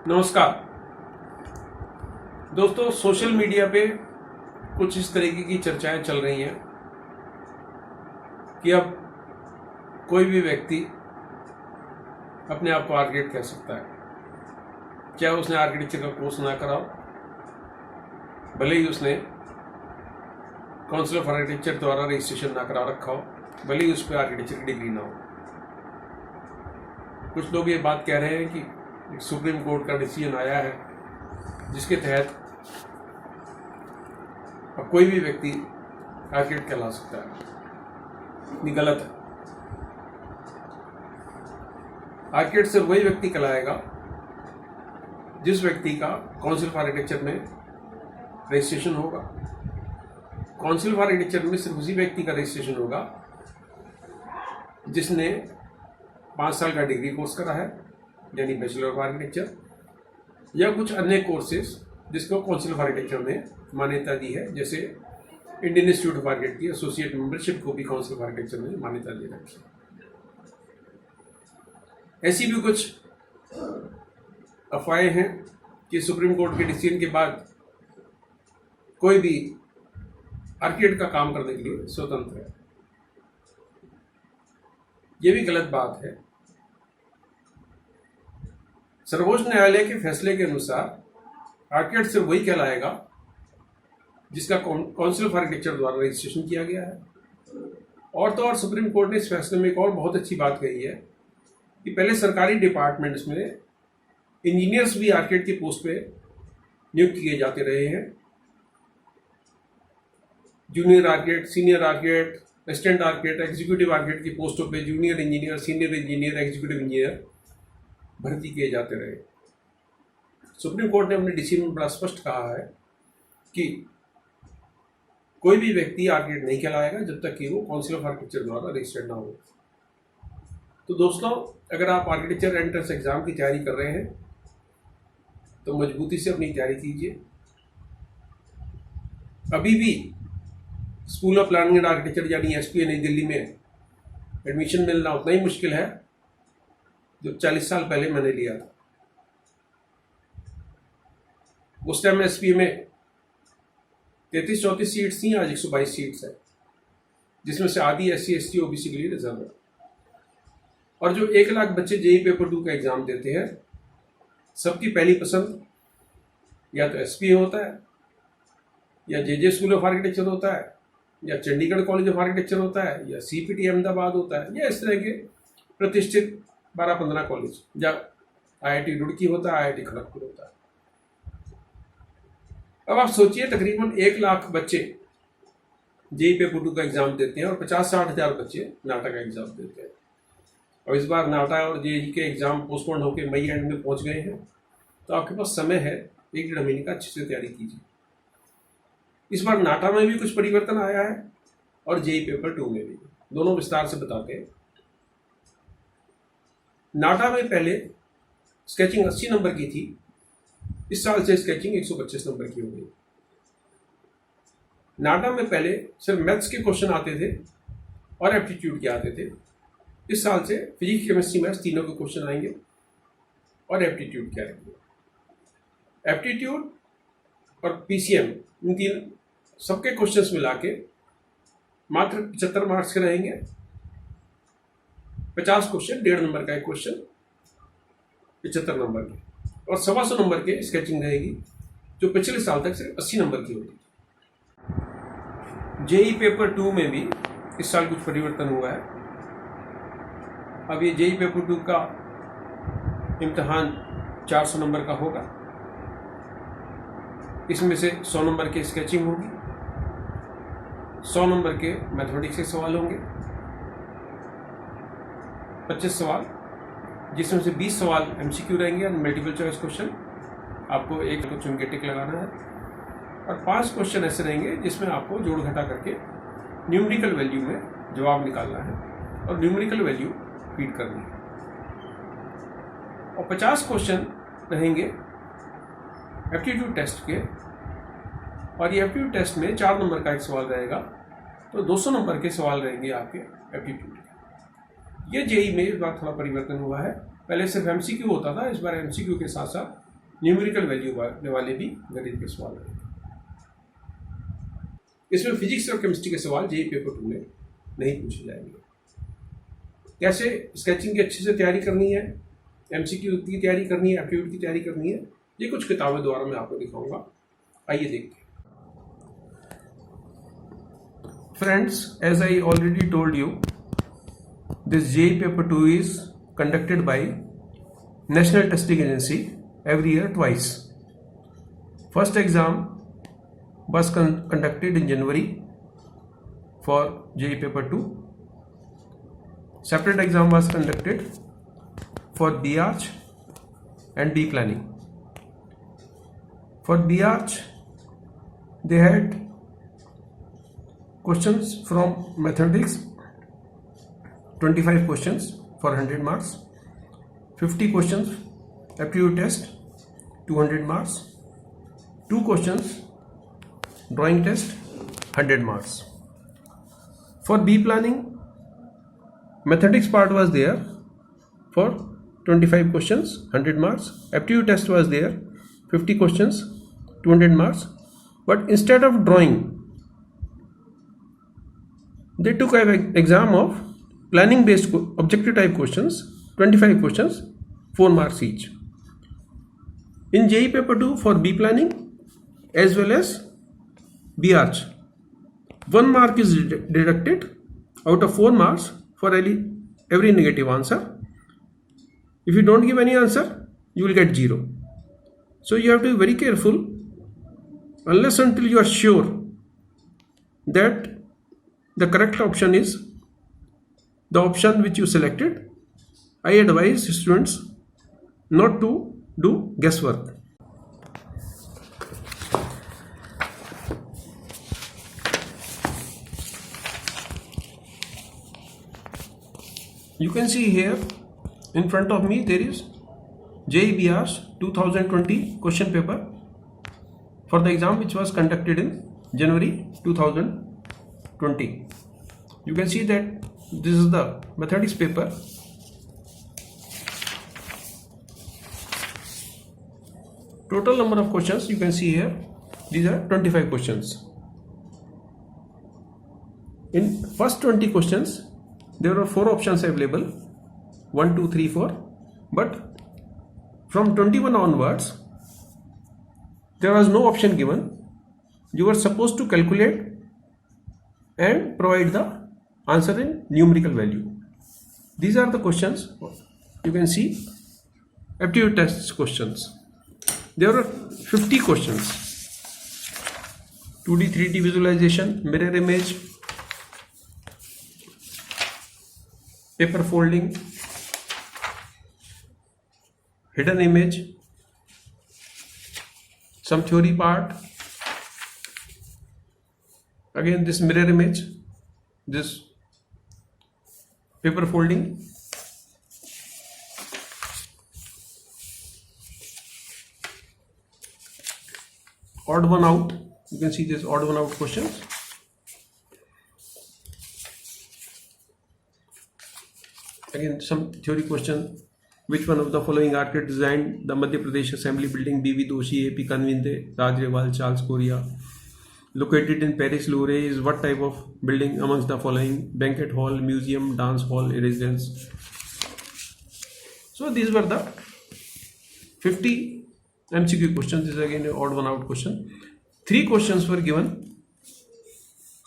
नमस्कार दोस्तों, social media पे कुछ इस तरीके की चर्चाएं चल रही हैं कि अब कोई भी व्यक्ति अपने आप को आर्किटेक्ट कह सकता है, चाहे उसने आर्किटेक्चर का कोर्स ना करा हो, भले ही उसने काउंसिल ऑफ आर्किटेक्चर द्वारा रजिस्ट्रेशन ना करा रखा हो, भले ही उस पर आर्किटेक्चर की डिग्री ना हो। कुछ लोग ये बात कह रहे हैं कि एक सुप्रीम कोर्ट का डिसीजन आया है जिसके तहत अब कोई भी व्यक्ति आर्किटेक्ट कहला सकता है। ये गलत है। आर्किटेक्ट सिर्फ वही व्यक्ति कहलाएगा जिस व्यक्ति का काउंसिल ऑफ आर्किटेक्चर में रजिस्ट्रेशन होगा। काउंसिल ऑफ आर्किटेक्चर में सिर्फ उसी व्यक्ति का रजिस्ट्रेशन होगा जिसने 5 साल का डिग्री कोर्स करा है, यानी बैचलर ऑफ आर्किटेक्चर, या कुछ अन्य कोर्सेज जिसको काउंसिल ऑफ आर्किटेक्चर ने मान्यता दी है, जैसे इंडियन इंस्टीट्यूट ऑफ आर्किटेक्ट की एसोसिएट मेंबरशिप को भी काउंसिल ऑफ आर्किटेक्चर ने मान्यता दे रखी है। ऐसी भी कुछ अफवाहें हैं कि सुप्रीम कोर्ट के डिसीजन के बाद कोई भी आर्किटेक्ट का काम करने के लिए स्वतंत्र है। यह भी गलत बात है। सर्वोच्च न्यायालय के फैसले के अनुसार आर्किटेक्ट सिर्फ वही कहलाएगा जिसका काउंसिल ऑफ आर्किटेक्चर द्वारा रजिस्ट्रेशन किया गया है। और तो और सुप्रीम कोर्ट ने इस फैसले में एक और बहुत अच्छी बात कही है कि पहले सरकारी डिपार्टमेंट्स में इंजीनियर्स भी आर्किटेक्ट की पोस्ट पे नियुक्त किए जाते रहे हैं। Junior architect, senior architect, assistant architect, executive architect की पोस्टों पे junior engineer, senior engineer, executive engineer भर्ती किए जाते रहे। सुप्रीम कोर्ट ने अपने डिसीजन में बड़ा स्पष्ट कहा है कि कोई भी व्यक्ति आर्किटेक्ट नहीं कहलाएगा जब तक कि वो काउंसिल ऑफ आर्किटेक्चर द्वारा रजिस्टर्ड ना हो। तो दोस्तों, अगर आप आर्किटेक्चर एंट्रेंस एग्जाम की तैयारी कर रहे हैं तो मजबूती से अपनी तैयारी कीजिए। अभी भी school of planning and architecture यानी एसपीए नई दिल्ली में एडमिशन मिलना उतना ही मुश्किल है जो 40 साल पहले मैंने लिया था। उस टाइम एसपीए में 33-34 सीट्स थी, आज 122 सीट्स है, जिसमें से आधी SC ST OBC के लिए रिजर्व है। और जो 1 लाख बच्चे जेईई पेपर 2 का एग्जाम देते हैं, सबकी पहली पसंद या तो एसपीए होता है, या JJ स्कूल ऑफ आर्किटेक्चर होता है, या चंडीगढ़ कॉलेज ऑफ आर्किटेक्चर होता है, या CPT अहमदाबाद होता है, या इस तरह के प्रतिष्ठित 12-15 कॉलेज, या IIT रुड़की होता है, IIT खड़गपुर होता है। अब आप सोचिए, तकरीबन 1 लाख बच्चे जेईई पेपर 2 का एग्जाम देते हैं और 50-60 हज़ार बच्चे नाटा का एग्जाम देते हैं। और इस बार नाटा और जेईई के एग्जाम पोस्टपोन होकर मई एंड में पहुंच गए हैं, तो आपके पास समय है 1-1.5 महीने का अच्छे से तैयारी कीजिए। इस बार नाटा में भी कुछ परिवर्तन आया है और जेईई पेपर 2 में भी, दोनों विस्तार से बताते हैं। नाटा में पहले स्केचिंग 80 नंबर की थी, इस साल से स्केचिंग 125 नंबर की हो गई। नाटा में पहले सिर्फ मैथ्स के क्वेश्चन आते थे और एप्टीट्यूड के आते थे, इस साल से फिजिक्स, केमिस्ट्री, मैथ्स तीनों के क्वेश्चन आएंगे और एप्टीट्यूड के आएंगे। एप्टीट्यूड और PCM, इन तीन सबके क्वेश्चंस मिला के मात्र 75 मार्क्स के रहेंगे। 50 क्वेश्चन, 1.5 नंबर का एक क्वेश्चन, 75 नंबर के, और 125 नंबर के स्केचिंग रहेगी, जो पिछले साल तक सिर्फ 80 नंबर की होती थी। जेईई पेपर 2 में भी इस साल कुछ परिवर्तन हुआ है। अब ये जेईई पेपर 2 का इम्तिहान 400 नंबर का होगा। इसमें से 100 नंबर के स्केचिंग होगी, 100 नंबर के मैथमेटिक्स के सवाल होंगे, 25 सवाल, जिसमें से 20 सवाल MCQ रहेंगे, मल्टीपल चॉइस क्वेश्चन, आपको एक को चुन के टिक लगाना है, और 5 क्वेश्चन ऐसे रहेंगे जिसमें आपको जोड़ घटा करके न्यूमेरिकल वैल्यू में जवाब निकालना है और न्यूमेरिकल वैल्यू फीड करनी है। और 50 क्वेश्चन रहेंगे एप्टीट्यूड टेस्ट के, और ये एप्टीट्यूड टेस्ट में 4 नंबर का एक सवाल रहेगा, तो 200 नंबर के सवाल रहेंगे आपके एप्टीट्यूड के। ये जेईई में इस बार थोड़ा परिवर्तन हुआ है। पहले सिर्फ MCQ होता था, इस बार MCQ के साथ साथ न्यूमेरिकल वैल्यू वाले भी गणित के सवाल हैं। इसमें फिजिक्स और केमिस्ट्री के सवाल जेईई पेपर 2 में नहीं पूछे जाएंगे। कैसे स्केचिंग की अच्छे से तैयारी करनी है, एमसीक्यू की तैयारी करनी है, एप्टीट्यूड की तैयारी करनी है, ये कुछ किताबों द्वारा मैं आपको दिखाऊंगा। आइए देखते हैं। Friends, as I already told you, this JEE paper 2 is conducted by National Testing Agency every year twice. First exam was conducted in January for JEE paper 2. Separate exam was conducted for B-Arch and B planning. For B-Arch, they had questions from mathematics, 25 questions for 100 marks, 50 questions aptitude test, 200 marks, 2 questions drawing test, 100 marks. For B planning, mathematics part was there for 25 questions, 100 marks, aptitude test was there, 50 questions, 200 marks, but instead of drawing, they took an exam of planning based objective type questions, 25 questions, 4 marks each. In JEE paper 2 for B planning as well as B-Arch, 1 mark is deducted out of 4 marks for every negative answer. If you don't give any answer, you will get 0. So you have to be very careful. Unless until you are sure that the correct option is the option which you selected, I advise students not to do guesswork. You can see here in front of me there is JEE B-Arch 2020 question paper for the exam which was conducted in January 2020. You can see that this is the mathematics paper. Total number of questions you can see here, these are 25 questions. In first 20 questions there are 4 options available, 1, 2, 3, 4, but from 21 onwards there was no option given. You were supposed to calculate and provide the answer in numerical value. These are the questions. You can see aptitude test questions. There are 50 questions. 2D 3D visualization, mirror image, paper folding, hidden image, some theory part, again this mirror image, this paper folding, odd one out. You can see this odd one out questions. Again some theory question. Which one of the following architect designed the Madhya Pradesh Assembly Building? B.V. Doshi, A.P. Kanwinde, Raj Rewal, Charles Korea. Located in Paris, Louvre is what type of building amongst the following? Banquet hall, museum, dance hall, residence. So these were the 50 MCQ questions. This is again an odd one out question. 3 questions were given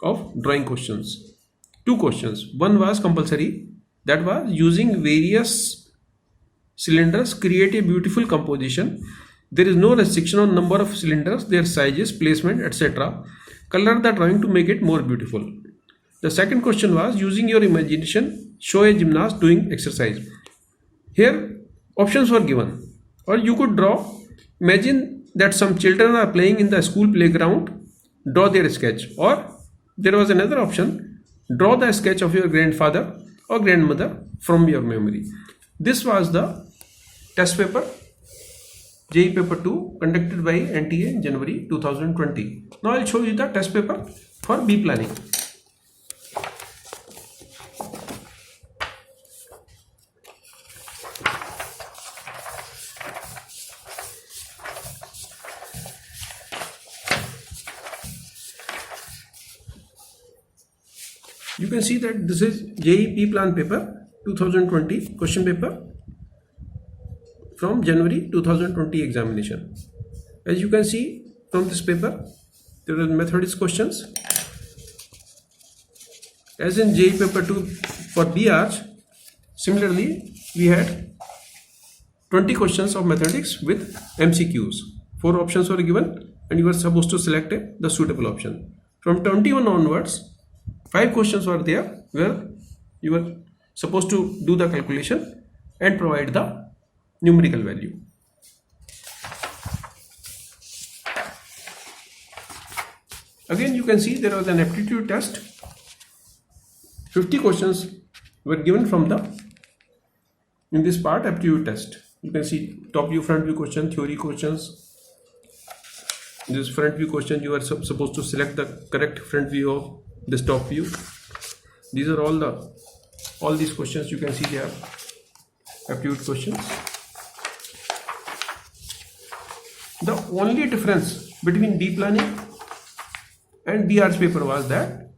of drawing questions. 2 questions. One was compulsory. That was using various cylinders create a beautiful composition. There is no restriction on number of cylinders, their sizes, placement, etc. Color the drawing to make it more beautiful. The second question was using your imagination, show a gymnast doing exercise. Here options were given, or you could draw. Imagine that some children are playing in the school playground, draw their sketch. Or there was another option, draw the sketch of your grandfather or grandmother from your memory. This was the test paper, JEE paper 2, conducted by NTA in January 2020. Now I'll show you the test paper for B planning. You can see that this is JEE Plan paper 2020 question paper from January 2020 examination. As you can see from this paper, there are methods questions. As in JEE paper 2 for BArch, similarly we had 20 questions of mathematics with MCQs. 4 options were given and you were supposed to select the suitable option. From 21 onwards, 5 questions were there where you were supposed to do the calculation and provide the numerical value. Again, you can see there was an aptitude test. 50 questions were given from in this part aptitude test. You can see top view, front view question, theory questions. This front view question, you are supposed to select the correct front view of this top view. These are all these questions. You can see they are aptitude questions. The only difference between B planning and BArch paper was that,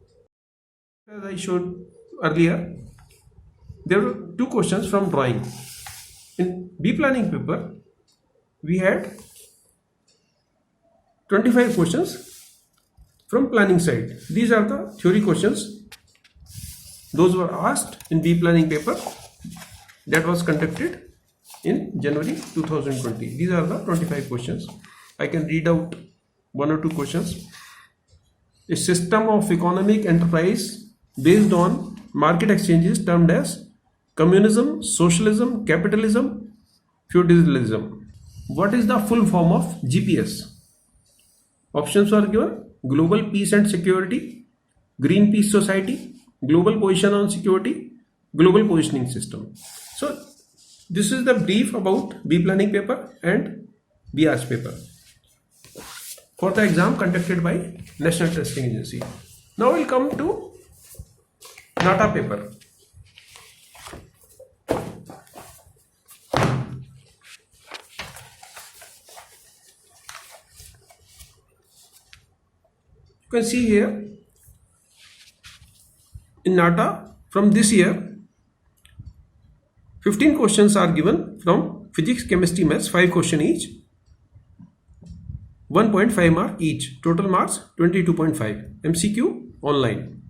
as I showed earlier, there were 2 questions from drawing. In B planning paper, we had 25 questions from planning side. These are the theory questions. Those were asked in B planning paper that was conducted in January 2020. These are the 25 questions. I can read out 1 or 2 questions. A system of economic enterprise based on market exchanges termed as communism, socialism, capitalism, feudalism. What is the full form of GPS? Options are given: Global Peace and Security, Green Peace Society, Global Position on Security, Global Positioning System. So this is the brief about B planning paper and BArch paper for the exam conducted by National Testing Agency. Now we'll come to NATA paper. You can see here in NATA from this year 15 questions are given from physics, chemistry, maths, 5 questions each, 1.5 mark each, total marks 22.5. MCQ online.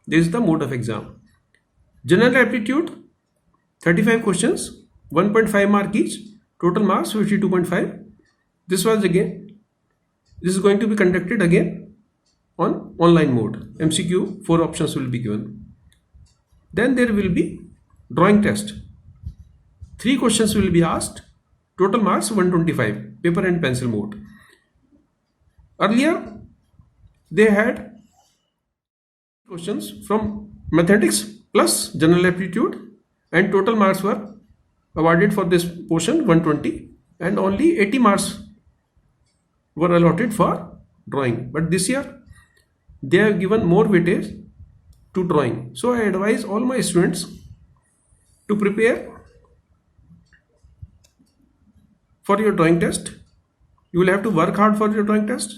This is the mode of exam. General aptitude 35 questions, 1.5 mark each, total marks 52.5. This is going to be conducted again on online mode. MCQ 4 options will be given. Then there will be drawing test. 3 questions will be asked, total marks 125, paper and pencil mode. Earlier they had questions from mathematics plus general aptitude and total marks were awarded for this portion 120 and only 80 marks were allotted for drawing. But this year they have given more weightage to drawing. So I advise all my students to prepare for your drawing test. You will have to work hard for your drawing test.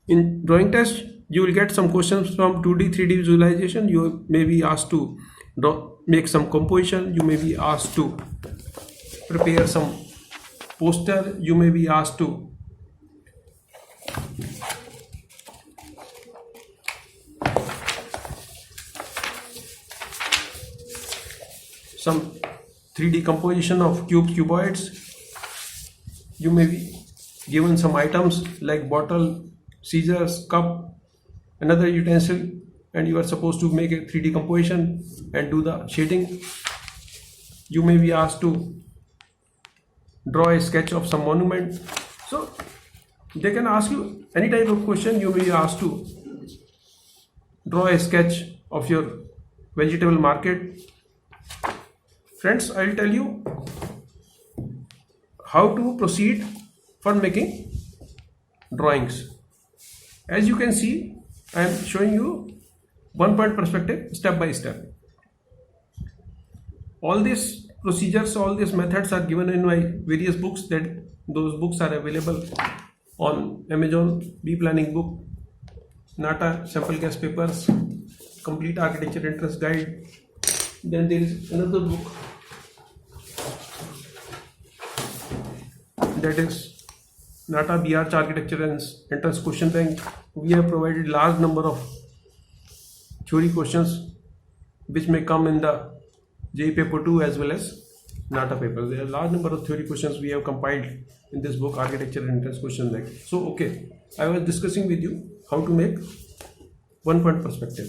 In drawing test, you will get some questions from 2D, 3D visualization. You may be asked to make some composition. You may be asked to prepare some poster. You may be asked to some 3D composition of cuboids. You may be given some items like bottle, scissors, cup, another utensil, and you are supposed to make a 3D composition and do the shading. You may be asked to draw a sketch of some monument. So they can ask you any type of question. You may be asked to draw a sketch of your vegetable market. Friends, I will tell you how to proceed for making drawings. As you can see, I am showing you one point perspective step by step. All these procedures, all these methods are given in my various books. Those books are available on Amazon. B planning book, NATA sample gas papers, Complete Architecture Entrance Guide. Then there is another book, that is NATA BArch Architecture and Entrance Question Bank. We have provided large number of theory questions which may come in the JEE paper 2 as well as NATA paper. There are large number of theory questions we have compiled in this book, Architecture and Entrance Question Bank. So okay, I was discussing with you how to make one point perspective.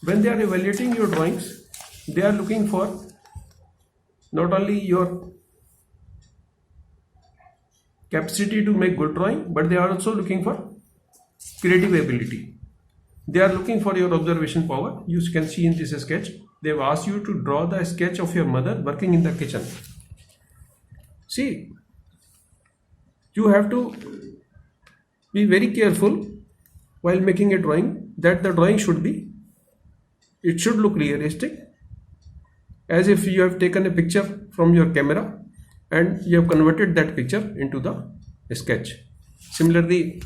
When they are evaluating your drawings, they are looking for not only your capacity to make good drawing, but they are also looking for creative ability. They are looking for your observation power. You can see in this sketch, they have asked you to draw the sketch of your mother working in the kitchen. See, you have to be very careful while making a drawing that the drawing it should look realistic, as if you have taken a picture from your camera and you have converted that picture into the sketch. Similarly,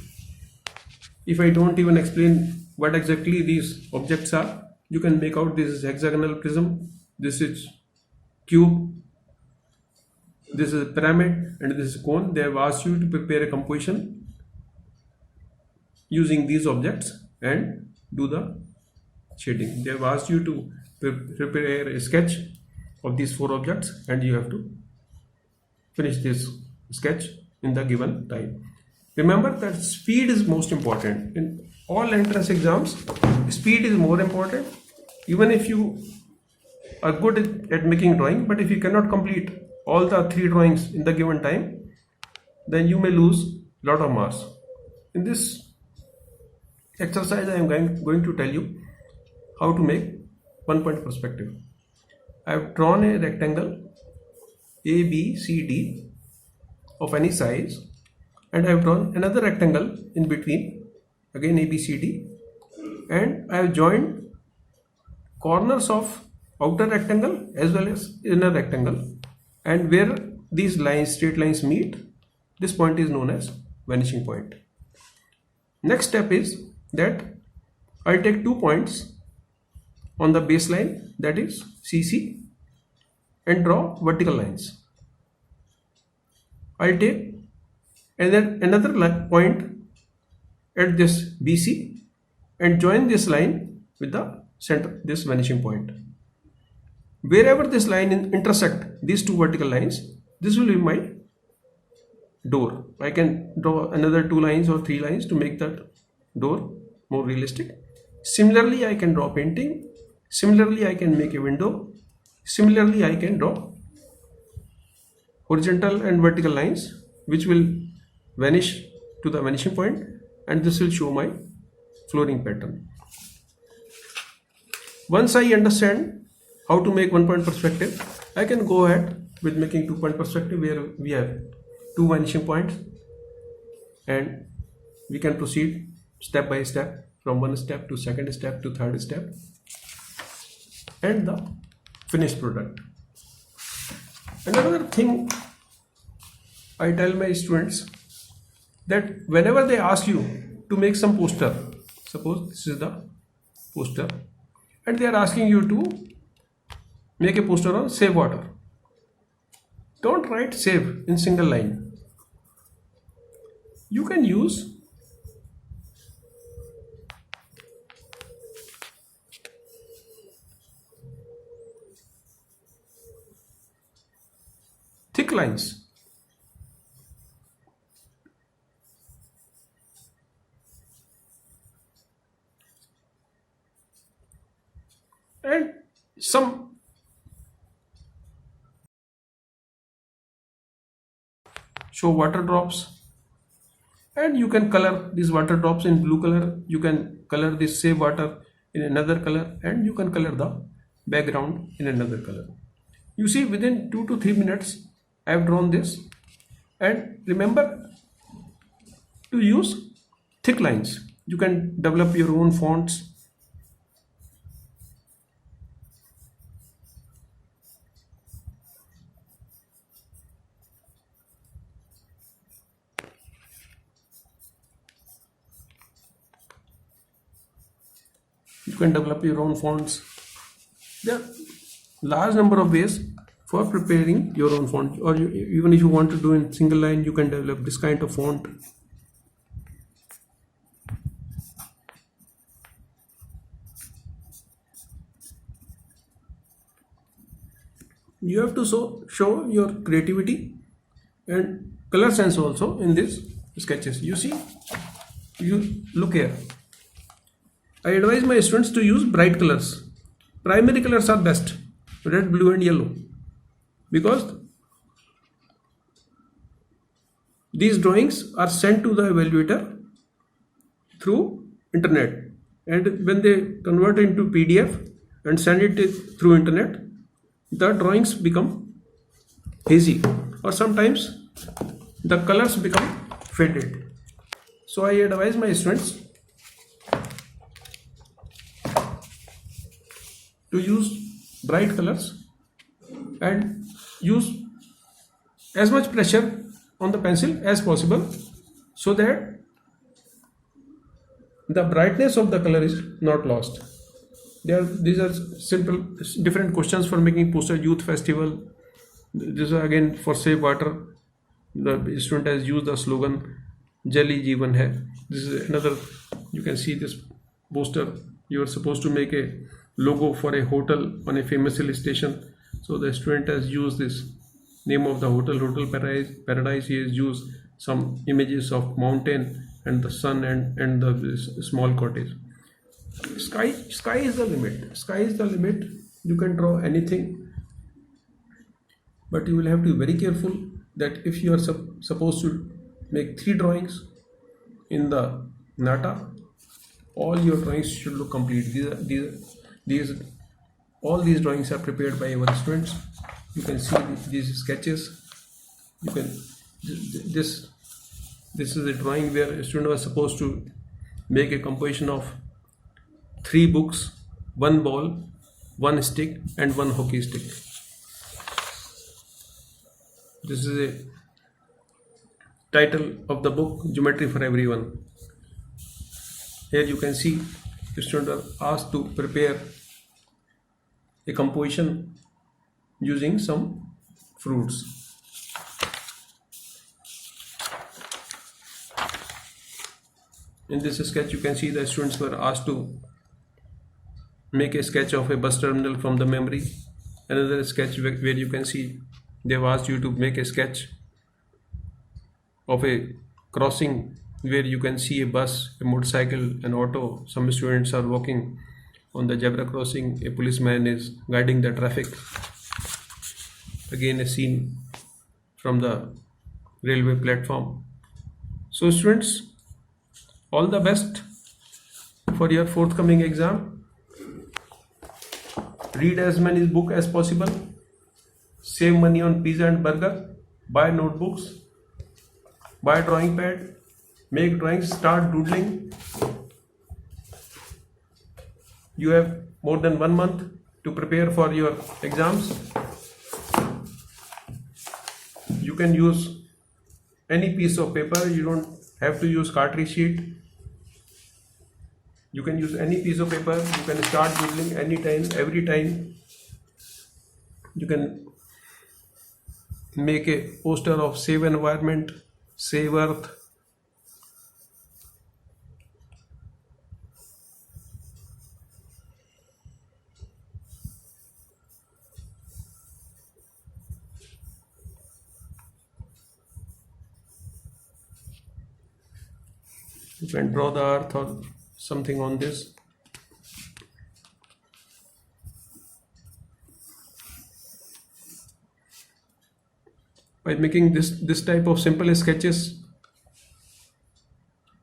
if I don't even explain what exactly these objects are, you can make out this is hexagonal prism, this is cube, this is pyramid, and this is cone. They have asked you to prepare a composition using these objects and do the shading. They have asked you to prepare a sketch of these 4 objects and you have to finish this sketch in the given time. Remember that speed is most important. In all entrance exams, speed is more important. Even if you are good at making drawing, but if you cannot complete all the 3 drawings in the given time, then you may lose a lot of marks. In this exercise, I am going to tell you how to make one point perspective. I have drawn a rectangle ABCD of any size, and I have drawn another rectangle in between, again ABCD, and I have joined corners of outer rectangle as well as inner rectangle, and where these lines, straight lines meet, this point is known as vanishing point. Next step is that I'll take 2 points on the baseline, that is CC, and draw vertical lines. I'll take another point at this BC and join this line with the center, this vanishing point. Wherever this line intersect these 2 vertical lines, this will be my door. I can draw another 2 lines or 3 lines to make that door more realistic. Similarly, I can draw painting. Similarly, I can make a window. Similarly, I can draw horizontal and vertical lines which will vanish to the vanishing point, and this will show my flooring pattern. Once I understand how to make one point perspective, I can go ahead with making 2 point perspective where we have 2 vanishing points, and we can proceed step by step from one step to second step to third step and the finished product. Another thing I tell my students, that whenever they ask you to make some poster, suppose this is the poster, and they are asking you to make a poster on save water, don't write save in single line. You can use thick lines. And some show water drops, and you can color these water drops in blue color, you can color this save water in another color, and you can color the background in another color. You see, within 2 to 3 minutes I have drawn this. And remember to use thick lines. You can develop your own fonts. You can develop your own fonts. There are large number of ways for preparing your own font, or even if you want to do in single line, you can develop this kind of font. You have to show your creativity and color sense also in these sketches. You see, you look here. I advise my students to use bright colors. Primary colors are best, red, blue and yellow, because these drawings are sent to the evaluator through internet, and when they convert into PDF and send it through internet, the drawings become hazy, or sometimes the colors become faded. So I advise my students to use bright colors and use as much pressure on the pencil as possible, so that the brightness of the color is not lost. These are simple different questions for making poster. Youth festival, this is again for save water. The student has used the slogan Jal Hi Jeevan Hai. This is another. You can see this poster. You are supposed to make a logo for a hotel on a famous hill station. So the student has used this name of the hotel, Hotel Paradise. He has used some images of mountain and the sun and the small cottage. Sky is the limit. Sky is the limit. You can draw anything, but you will have to be very careful that if you are supposed to make 3 drawings in the Nata, all your drawings should look complete. All these drawings are prepared by our students. You can see these sketches. You can this is a drawing where a student was supposed to make a composition of 3 books, 1 ball, 1 stick and 1 hockey stick. This is a title of the book, Geometry for Everyone. Here you can see students are asked to prepare a composition using some fruits. In this sketch you can see the students were asked to make a sketch of a bus terminal from the memory. Another sketch where you can see they have asked you to make a sketch of a crossing where you can see a bus, a motorcycle, an auto. Some students are walking on the zebra crossing. A policeman is guiding the traffic. Again a scene from the railway platform. So students, all the best for your forthcoming exam. Read as many books as possible. Save money on pizza and burger. Buy notebooks. Buy a drawing pad. Make drawings. Start doodling. You have more than 1 month to prepare for your exams. You can use any piece of paper. You don't have to use cartridge sheet. You can use any piece of paper. You can start doodling anytime, every time. You can make a poster of save environment, save earth. You can draw the earth or something on this. By making this type of simple sketches,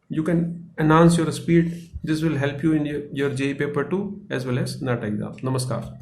you can enhance your speed. This will help you in your JEE paper 2 as well as NAT exam. Namaskar.